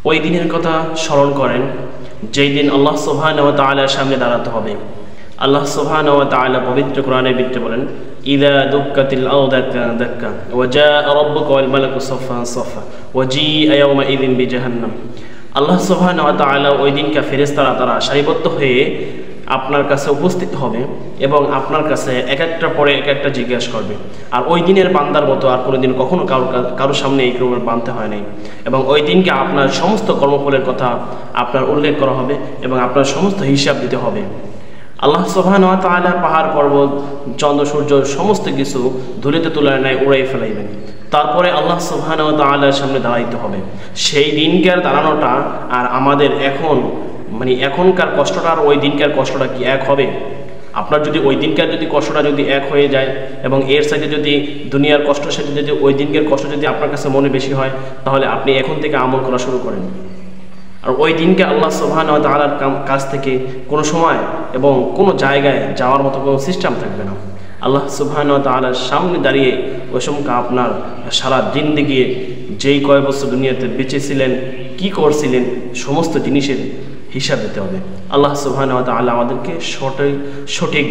ওই দিনের কথা স্মরণ করেন যেই দিন আল্লাহ সুবহানাহু ওয়া তাআলার সামনে দাঁড়াতে হবে। আল্লাহ সুবহানাহু ওয়া তাআলা পবিত্র কোরআনের ভিতরে বলেন, ইযা দুক্কাতিল আরদু দাক্কা ওয়া জাআ রাব্বুকা ওয়াল মালাকু সাফফান সাফফা ওয়া জিআ ইয়াওমাইযিন বিজাহান্নাম। আল্লাহ সুবহানাহু ওয়া তাআলা ওই দিনকে ফেরেশতারা তারা সারিবদ্ধ হয়ে আপনার কাছে উপস্থিত হবে এবং আপনার কাছে এক একটা পরে এক একটা জিজ্ঞাসা করবে। আর ওই দিনের বান্দার মতো আর কোনোদিন কখনো কারোর সামনে এই ক্রমে বানতে হয় নাই। এবং ওই দিনকে আপনার সমস্ত কর্মফলের কথা আপনার উল্লেখ করা হবে এবং আপনার সমস্ত হিসাব দিতে হবে। আল্লাহ সুবহানাহু ওয়া তাআলা পাহাড় পর্বত চন্দ্র সূর্য সমস্ত কিছু ধুলিতে তুলার ন্যায় উড়াই ফেলাইবেন। তারপরে আল্লাহ সুবহানাহু ওয়া তাআলার সামনে দাঁড়াইতে হবে। সেই দিনকার দাঁড়ানোটা আর আমাদের এখনকার কষ্টটা আর ওই দিনকার কষ্টটা কি এক হবে? আপনার যদি ওই দিনকার যদি কষ্টটা যদি এক হয়ে যায় এবং এর সাথে যদি দুনিয়ার কষ্টের সাথে যদি ওই দিনকার কষ্ট যদি আপনার কাছে মনে বেশি হয়, তাহলে আপনি এখন থেকে আমল করা শুরু করেন। আর ওই দিনকে আল্লাহ সুবহানাহু ওয়া তাআলার কাছ থেকে কোনো সময় এবং কোনো জায়গায় যাওয়ার মতো কোনো সিস্টেম থাকবে না। আল্লাহ সুবহানাহু ওয়া তাআলার সামনে দাঁড়িয়ে ওই সময়কে আপনার সারা জিন্দেগি যেই কয় বছর দুনিয়াতে বেঁচে ছিলেন, কী করছিলেন, সমস্ত জিনিসের হিসাব দিতে হবে। আল্লাহ সুবহানাহু ওয়া তাআলা আমাদেরকে সঠিক